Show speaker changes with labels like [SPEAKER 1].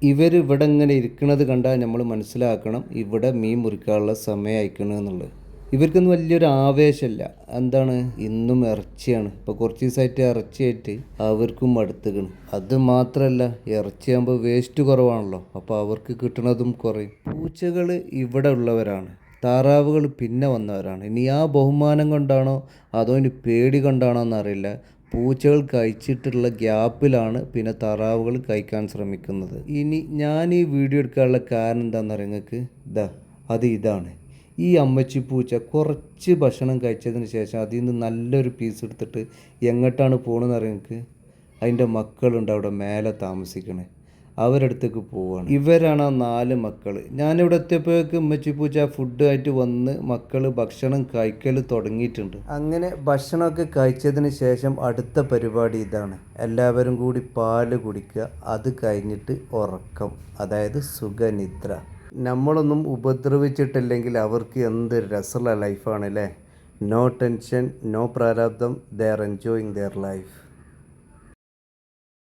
[SPEAKER 1] ഇവർ ഇവിടെ ഇങ്ങനെ ഇരിക്കുന്നത് കണ്ടാൽ നമ്മൾ മനസ്സിലാക്കണം ഇവിടെ മീൻ മുറിക്കാനുള്ള സമയം അയക്കണം എന്നുള്ളത്. ഇവർക്കൊന്നും വലിയൊരു ആവേശമില്ല. എന്താണ്, ഇന്നും ഇറച്ചിയാണ്. ഇപ്പോൾ കുറച്ച് ദിവസമായിട്ട് ഇറച്ചിയായിട്ട് അവർക്കും മടുത്തുകണ്. അത് മാത്രമല്ല, ഇറച്ചിയാകുമ്പോൾ വേസ്റ്റ് കുറവാണല്ലോ, അപ്പോൾ അവർക്ക് കിട്ടുന്നതും കുറയും. പൂച്ചകൾ ഇവിടെ ഉള്ളവരാണ്, താറാവുകൾ പിന്നെ വന്നവരാണ്. ഇനി ആ ബഹുമാനം കൊണ്ടാണോ അതോ ഇനി പേടി കൊണ്ടാണോ എന്നറിയില്ല, പൂച്ചകൾ കഴിച്ചിട്ടുള്ള ഗ്യാപ്പിലാണ് പിന്നെ താറാവുകൾ കഴിക്കാൻ ശ്രമിക്കുന്നത്. ഇനി ഞാൻ ഈ വീഡിയോ എടുക്കാനുള്ള കാരണം എന്താണെന്ന് അറിയാം നിങ്ങൾക്ക്? ഇതാണ് ഈ അമ്മച്ചി പൂച്ച കുറച്ച് ഭക്ഷണം കഴിച്ചതിന് ശേഷം അതിൽ നിന്ന് നല്ലൊരു പീസ് എടുത്തിട്ട് എങ്ങോട്ടാണ് പോകണമെന്ന് അറിയാം നിങ്ങൾക്ക്? അതിൻ്റെ മക്കളുണ്ട് അവിടെ മേലെ താമസിക്കണേ, അവരടുത്തേക്ക് പോവുകയാണ്. ഇവരാണ് ആ 4 മക്കൾ. ഞാനിവിടെ എത്തിയപ്പോഴേക്ക് ഉമ്മച്ചിപ്പൂച്ച ഫുഡായിട്ട് വന്ന് മക്കൾ ഭക്ഷണം കഴിക്കൽ തുടങ്ങിയിട്ടുണ്ട്. അങ്ങനെ ഭക്ഷണമൊക്കെ കഴിച്ചതിന് ശേഷം അടുത്ത പരിപാടി ഇതാണ്. എല്ലാവരും കൂടി പാല് കുടിക്കുക, അത് കഴിഞ്ഞിട്ട് ഉറക്കം, അതായത് സുഖനിദ്ര. നമ്മളൊന്നും ഉപദ്രവിച്ചിട്ടില്ലെങ്കിൽ അവർക്ക് എന്ത് രസമുള്ള ലൈഫാണ് അല്ലേ. നോ ടെൻഷൻ, നോ പ്രാരാബ്ദം, they are enjoying their life.